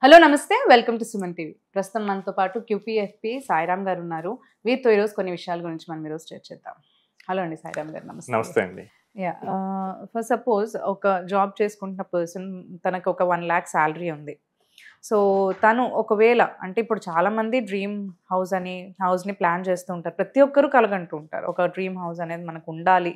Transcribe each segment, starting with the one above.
Hello నమస్తే welcome to Suman TV. ప్రస్తుతం మనతో పాటు క్యూపీఎఫ్పి సాయిరామ్ గారు ఉన్నారు. వీరితో ఈరోజు కొన్ని విషయాల గురించి మనం ఈరోజు చర్చిద్దాం. హలో అండి సాయిరామ్ గారు. నమస్తే. నమస్తే అండి. యా ఫర్ సపోజ్ ఒక జాబ్ చేసుకుంటున్న పర్సన్ తనకు ఒక 1 lakh శాలరీ ఉంది. సో తను ఒకవేళ అంటే ఇప్పుడు చాలామంది డ్రీమ్ హౌస్ అని హౌస్ని ప్లాన్ చేస్తూ ఉంటారు. ప్రతి ఒక్కరూ కలగంటూ ఉంటారు ఒక డ్రీమ్ హౌస్ అనేది మనకు ఉండాలి.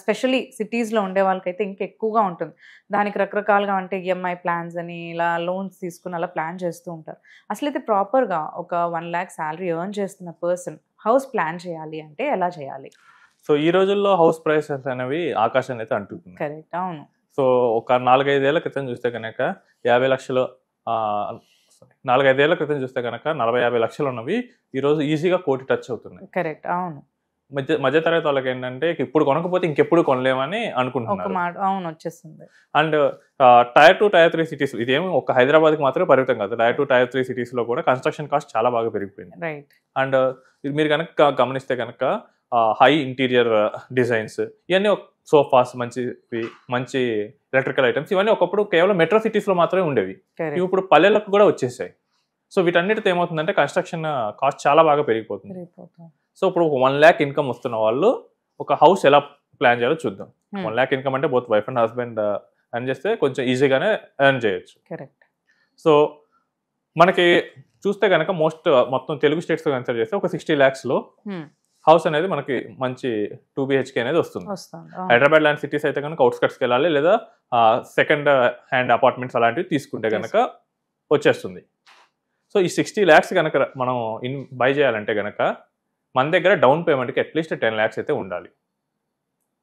స్పెషలీ సిటీస్లో ఉండే వాళ్ళకైతే ఇంకా ఎక్కువగా ఉంటుంది. దానికి రకరకాలుగా అంటే ఈఎంఐ ప్లాన్స్ అని ఇలా లోన్స్ తీసుకుని అలా ప్లాన్ చేస్తూ ఉంటారు. అసలు అయితే ప్రాపర్గా ఒక 1 lakh శాలరీ ఎర్న్ చేస్తున్న పర్సన్ హౌస్ ప్లాన్ చేయాలి అంటే ఎలా చేయాలి? సో ఈ రోజుల్లో హౌస్ ప్రైసెస్ అనేవి ఆకాశాన్ని అయితే అంటున్నాయి. కరెక్ట్, అవును. సో ఒక 4-5 ఏళ్ల క్రితం చూస్తే కనుక 50 లక్షలు 4-5 ఏళ్ల క్రితం చూస్తే కనుక 40-50 లక్షలు ఉన్నవి ఈరోజు ఈజీగా 1 కోటి టచ్ అవుతున్నాయి. కరెక్ట్, అవును. మధ్యతరగతి వాళ్ళకి ఏంటంటే ఇప్పుడు కొనకపోతే ఇంకెప్పుడు కొనలేమని ఒక అనుకుంటున్నారు. మాట అవును వచ్చేస్తుంది. అండ్ టైర్ 2, టైర్ 3 సిటీస్ ఇదేమి ఒక హైదరాబాద్కి మాత్రమే పరిమితం కాదు. టైర్ 2, టైర్ 3 సిటీస్లో కూడా కన్స్ట్రక్షన్ కాస్ట్ చాలా బాగా పెరిగిపోయింది. రైట్. అండ్ మీరు కనుక గమనిస్తే కనుక హై ఇంటీరియర్ డిజైన్స్ ఇవన్నీ సోఫాస్ మంచి ఎలక్ట్రికల్ ఐటమ్స్ ఇవన్నీ ఒకప్పుడు కేవలం మెట్రో సిటీస్లో మాత్రమే ఉండేవి. ఇవి ఇప్పుడు పల్లెలకు కూడా వచ్చేసాయి. సో వీటన్నిటితో ఏమవుతుందంటే కన్స్ట్రక్షన్ కాస్ట్ చాలా బాగా పెరిగిపోతుంది. సో ఇప్పుడు 1 lakh ఇన్కమ్ వస్తున్న వాళ్ళు ఒక హౌస్ ఎలా ప్లాన్ చేయాలో చూద్దాం. 1 lakh ఇన్కమ్ అంటే both wife and husband earn చేస్తే కొంచెం ఈజీగానే ఎర్న్ చేయొచ్చు. కరెక్ట్. సో మనకి చూస్తే కనుక మొత్తం తెలుగు స్టేట్స్ కన్సిడర్ చేస్తే ఒక 60 lakhsలో హౌస్ అనేది మనకి మంచి 2 BHK అనేది వస్తుంది. హైదరాబాద్ లాంటి సిటీస్ అయితే కనుక అవుట్స్కట్స్కి వెళ్ళాలి, లేదా సెకండ్ హ్యాండ్ అపార్ట్మెంట్స్ అలాంటివి తీసుకుంటే కనుక వచ్చేస్తుంది. సో ఈ 60 lakhs కనుక మనం బై చేయాలంటే కనుక మన దగ్గర డౌన్ పేమెంట్కి అట్లీస్ట్ 10 lakhs అయితే ఉండాలి.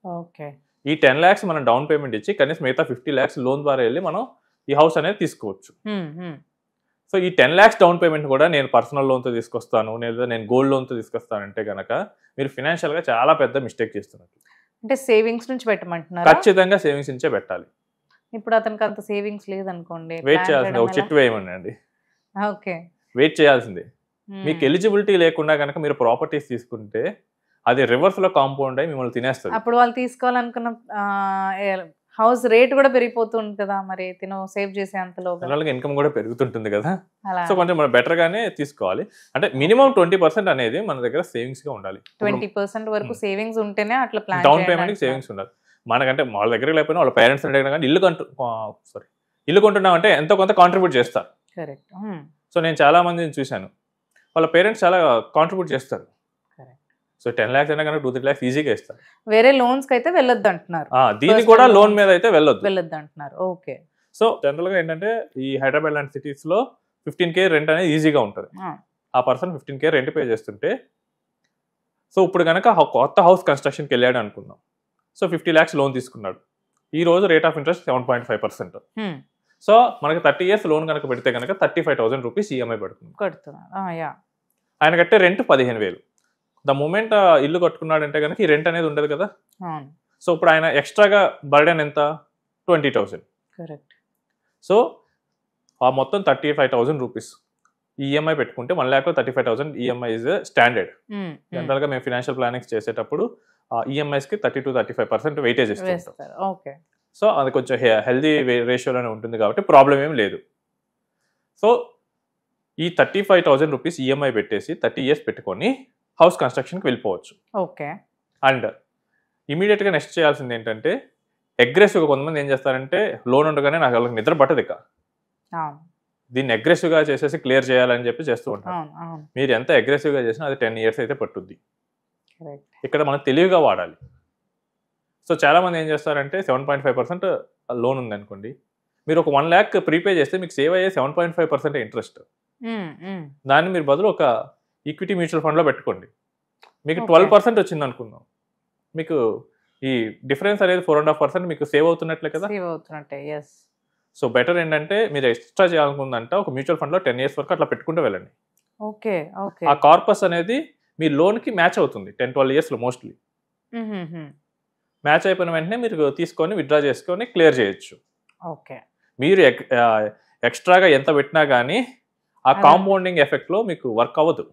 ఓకే. ఈ 10 lakhs మనం డౌన్ పేమెంట్ ఇచ్చి కనీసం మిగతా 50 lakhs లోన్ ద్వారా వెళ్ళి మనం ఈ హౌస్ అనేది తీసుకోవచ్చు. సో ఈ 10 lakhs డౌన్ పేమెంట్ కూడా నేను పర్సనల్ లోన్తో తీసుకొస్తాను లేదా నేను గోల్డ్ లోన్తో తీసుకొస్తానంటే కనుక మీరు ఫినాన్షియల్గా చాలా పెద్ద మిస్టేక్ చేస్తున్నారు. అంటే సేవింగ్స్ నుంచి పెట్టమంటున్నారు. ఖచ్చితంగా సేవింగ్స్ నుంచే పెట్టాలి. ఇప్పుడు అతనికి అంత సేవింగ్స్ లేదనుకోండి, వెయిట్ చేయాల్సిందే. ఒక చెట్టు వేయమనండి, ఓకే, వెయిట్ చేయాల్సిందే. మీకు ఎలిజిబిలిటీ లేకుండా కనుక మీరు ప్రాపర్టీస్ తీసుకుంటే అది రివర్స్ లో కాంపౌండ్ అయి మిమ్మల్ని తినేస్తుంది. అప్పుడు వాళ్ళు తీసుకోవాలనుకున్న హౌస్ రేట్ కూడా పెరిగిపోతుంది కదా, మరి తిను సేవ్ చేసే అంతలో ఇన్కమ్ కూడా పెరుగుతుంటుంది కదా. సో కొంచెం మనం బెటర్ గానే తీసుకోవాలి. అంటే మినిమం 20% అనేది మన దగ్గర సేవింగ్స్ గా ఉండాలి. 20% వరకు సేవింగ్స్ ఉంటేనే అట్లా ప్లాన్ డౌన్ పేమెంట్ సేవింగ్స్ ఉండాలి. మనకంటే వాళ్ళ దగ్గర లేకపోయినా వాళ్ళ పేరెంట్స్ దగ్గర కానీ ఇల్లు కొంటున్నాం అంటే ఎంతో కొంత కాంట్రిబ్యూట్ చేస్తారు. కరెక్ట్. సో నేను చాలా మందిని చూశాను, వాళ్ళ పేరెంట్స్ చాలా కాంట్రిబ్యూట్ చేస్తారు. సో 10 lakhs అయినా కనుక 2-3 lakhs ఈజీగా ఇస్తారు. వేరే లోన్స్ కి అయితే వెళ్ళొద్దు అంటున్నారు. దీనికి కూడా లోన్ మీద అయితే వెళ్ళొద్దు అంటున్నారు. ఓకే. సో జనరల్ గా ఏంటంటే ఈ హైదరాబాద్ లాంటి సిటీస్ లో 15K రెంట్ అనేది ఈజీగా ఉంటుంది. ఆ పర్సన్ 15K రెంట్ పే చేస్తుంటే, సో ఇప్పుడు కనుక కొత్త హౌస్ కన్స్ట్రక్షన్కి వెళ్ళాడు అనుకుందాం. సో 50 lakhs లోన్ తీసుకున్నాడు. ఈ రోజు రేట్ ఆఫ్ ఇంట్రెస్ట్ 7.5%. సో మనకి 30 years లోన్ కనుక పెడితే కనుక 35,000 రూపీస్ ఈఎంఐ పడుతుంది. ఆయన కట్టే రెంట్ 15,000. ద మూమెంట్ ఇల్లు కట్టుకున్నాడంటే కనుక ఈ రెంట్ అనేది ఉండదు కదా. సో ఇప్పుడు ఆయన ఎక్స్ట్రాగా బర్డెన్ ఎంత? 20,000. సో ఆ మొత్తం 35,000 రూపీస్ ఈఎంఐ పెట్టుకుంటే 1 lakh 35,000 ఈఎంఐ ఇస్ స్టాండర్డ్. జనరల్గా మేము ఫినాన్షియల్ ప్లానింగ్స్ చేసేటప్పుడు ఈఎంఐస్కి 30-35% వెయిటేజ్ ఇస్తుంటాం. సో అది కొంచెం హెల్దీ రేషియోలోనే ఉంటుంది కాబట్టి ప్రాబ్లం ఏం లేదు. సో ఈ 35,000 రూపీస్ ఈఎంఐ పెట్టేసి 30 years పెట్టుకొని హౌస్ కన్స్ట్రక్షన్కి వెళ్ళిపోవచ్చు. ఓకే. అండ్ ఇమీడియట్గా నెక్స్ట్ చేయాల్సింది ఏంటంటే అగ్రెసివ్గా కొంతమంది ఏం చేస్తారంటే లోన్ ఉండగానే నాకు వాళ్ళకి నిద్ర పట్టదు, ఇక దీన్ని అగ్రెసివ్గా చేసేసి క్లియర్ చేయాలని చెప్పి చేస్తూ ఉంటారు. మీరు ఎంత అగ్రెసివ్గా చేసినా అది 10 years అయితే పట్టుద్ది. ఇక్కడ మనం తెలివిగా వాడాలి. సో చాలామంది ఏం చేస్తారంటే 7.5% లోన్ ఉంది అనుకోండి, మీరు ఒక 1 lakh ప్రీపే చేస్తే మీకు సేవ్ అయ్యే 7.5% ఇంట్రెస్ట్. దాన్ని మీరు బదులు ఒక ఈక్విటీ మ్యూచువల్ ఫండ్లో పెట్టుకోండి, మీకు 12% వచ్చింది అనుకుందాం. మీకు ఈ డిఫరెన్స్ అనేది 4.5% మీకు సేవ్ అవుతున్నట్లే కదా. సో బెటర్ ఏంటంటే మీరు ఎక్స్ట్రా చేయాలనుకుందంట ఒక మ్యూచువల్ ఫండ్లో 10 years వరకు అట్లా పెట్టుకుంటూ వెళ్ళండి. ఆ కార్పస్ అనేది మీ లోన్కి మ్యాచ్ అవుతుంది 10-12 yearsలో మోస్ట్లీ. మ్యాచ్ అయిపోయిన వెంటనే మీరు తీసుకొని విత్డ్రా చేసుకొని క్లియర్ చేయొచ్చు. మీరు ఎక్స్ట్రాగా ఎంత పెట్టినా కానీ ఆ కాంపౌండింగ్ ఎఫెక్ట్ లో మీకు వర్క్ అవ్వదు.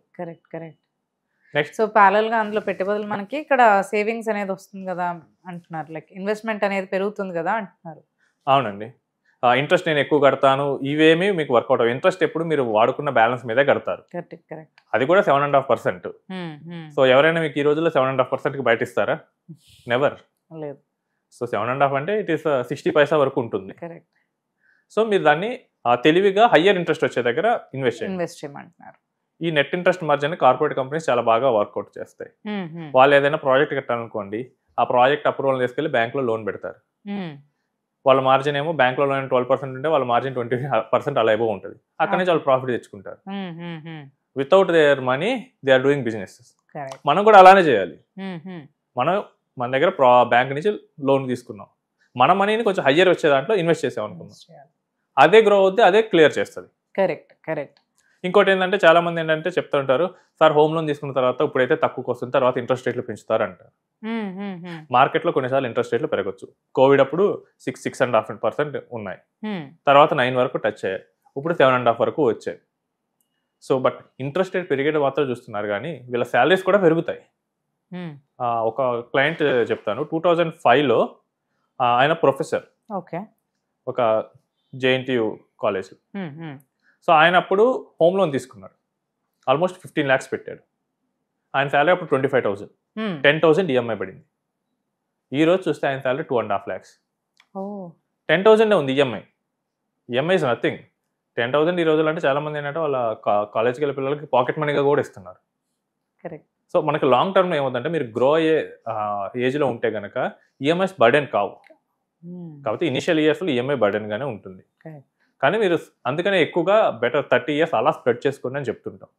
నెక్స్ట్ సో ప్యారల్ గా అందులో పెట్టే బదులు మనకి ఇక్కడ సేవింగ్స్ అనేది వస్తుంది కదా అంటున్నారు, లైక్ ఇన్వెస్ట్మెంట్ అనేది పెరుగుతుంది కదా అంటున్నారు. అవునండి. ఇంట్రెస్ట్ నేను ఎక్కువ కడతాను, ఇవేమీ మీకు వర్కౌట్ అవ్వవు. ఇంట్రెస్ట్ ఎప్పుడు మీరు వాడుకున్న బ్యాలెన్స్ మీదే కడతారు, అది కూడా 7.5%. సో ఎవరైనా మీకు ఈ రోజుల్లో 7.5%కి బయట ఇస్తారా? నెవర్. లేదు. సో 7.5 అంటే ఇట్ ఈస్ 60 పైసా వరకు ఉంటుంది. సో మీరు దాన్ని తెలివిగా హయ్యర్ ఇంట్రెస్ట్ వచ్చే దగ్గర ఇన్వెస్ట్ చేయమంటున్నారు. ఈ net interest margin corporate companies చాలా బాగా వర్కౌట్ చేస్తాయి. వాళ్ళు ఏదైనా ప్రాజెక్ట్ కట్టాలనుకోండి, ఆ ప్రాజెక్ట్ అప్రూవల్ తీసుకెళ్లి బ్యాంక్ లో లోన్ పెడతారు. వాళ్ళ మార్జిన్ ఏమో బ్యాంక్ లో 12% ఉంటే వాళ్ళ మార్జిన్ 20% అలా ఏవో ఉంటుంది. అక్కడ నుంచి వాళ్ళు ప్రాఫిట్ తెచ్చుకుంటారు. Without their money they are doing business. మనం కూడా అలానే చేయాలి. మన దగ్గర బ్యాంక్ నుంచి లోన్ తీసుకున్నాం, మన మనీని కొంచెం హయ్యర్ వచ్చే దాంట్లో ఇన్వెస్ట్ చేసాం అనుకున్నాం, అదే గ్రో అవుద్ది, అదే క్లియర్ చేస్తుంది. కరెక్ట్. ఇంకోటి ఏంటంటే చాలా మంది ఏంటంటే చెప్తూ ఉంటారు, సార్ హోమ్ లోన్ తీసుకున్న తర్వాత ఇప్పుడైతే తక్కువకి వస్తుంది, తర్వాత ఇంట్రెస్ట్ రేట్లు పెంచుతారు అంటారు. మార్కెట్లో కొన్నిసార్లు ఇంట్రెస్ట్ రేట్లు పెరగచ్చు. కోవిడ్ అప్పుడు 6.5% ఉన్నాయి, తర్వాత 9 వరకు టచ్ అయ్యాయి, ఇప్పుడు 7.5 వరకు వచ్చాయి. సో బట్ ఇంట్రెస్ట్ రేట్ పెరిగేది మాత్రం చూస్తున్నారు, కానీ వీళ్ళ శాలరీస్ కూడా పెరుగుతాయి. ఒక క్లయింట్ చెప్తాను, 2005లో ఆయన ప్రొఫెసర్, ఒక JNTU కాలేజ్. సో ఆయన అప్పుడు హోమ్ లోన్ తీసుకున్నాడు, ఆల్మోస్ట్ 15 lakhs పెట్టాడు. ఆయన శాలరీ అప్పుడు 25,000, 10,000 ఈఎంఐ పడింది. ఈ రోజు చూస్తే ఆయన శాలరీ 2.5 lakhs. 10,000 ఉంది ఈఎంఐ. EMI is nothing. 10,000 ఈ రోజులు అంటే చాలా మంది ఏంటంటే వాళ్ళ కాలేజ్కి వెళ్ళే పిల్లలకి పాకెట్ మనీగా కూడా ఇస్తున్నారు. సో మనకి లాంగ్ టర్మ్ ఏమవుతుందంటే మీరు గ్రో అయ్యే ఏజ్లో ఉంటే కనుక ఈఎంఐస్ బర్డెన్ కావు, కాబట్టి ఇనిషియల్ ఇయర్స్లో ఈఎంఐ బర్డెన్ గానే ఉంటుంది. కానీ మీరు అందుకనే ఎక్కువగా బెటర్ 30 years అలా స్ప్రెడ్ చేసుకోండి అని చెప్తుంటాం.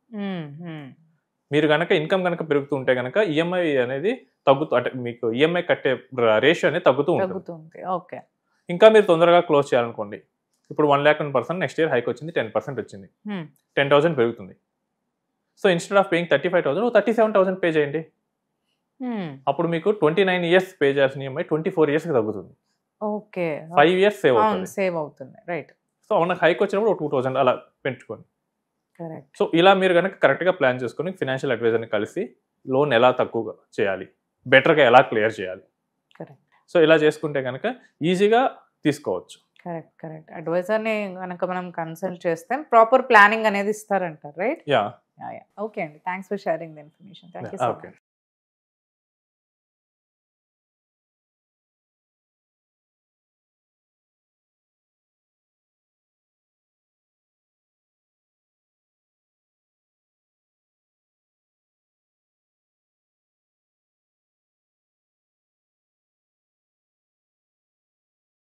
మీరు కనుక ఇన్కమ్ కనుక పెరుగుతూ ఉంటే కనుక ఈఎంఐ అనేది తగ్గుతూ, అంటే మీకు ఈఎంఐ కట్టే రేషియో అనేది తగ్గుతూ ఉంటుంది. ఇంకా మీరు తొందరగా క్లోజ్ చేయాలనుకోండి, ఇప్పుడు 1,01% నెక్స్ట్ ఇయర్ హైక్ వచ్చింది, 10% వచ్చింది, 10,000 పెరుగుతుంది. So instead of paying 35,000 37,000 pay చేయండి. అప్పుడు మీకు 29 years పే చేయాల్సిన ఈఎంఐ 24 yearsకి తగ్గుతుంది. 5 years సేవ్ అవుతుంది. రైట్. సో మనకు హైక్ వచ్చినప్పుడు 2,000 అలా పెంచుకోండి. సో ఇలా మీరు కనుక కరెక్ట్గా ప్లాన్ చేసుకొని ఫినాన్షియల్ అడ్వైజర్ని కలిసి లోన్ ఎలా తక్కువగా చేయాలి, బెటర్గా ఎలా క్లియర్ చేయాలి, సో ఇలా చేసుకుంటే కనుక ఈజీగా తీసుకోవచ్చు. కరెక్ట్. అడ్వైజర్ని కనుక మనం కన్సల్ట్ చేస్తే ప్రాపర్ ప్లానింగ్ అనేది ఇస్తారంటారు, రైట్? యా. ఓకే అండి, thanks for sharing the information. Thank you so much.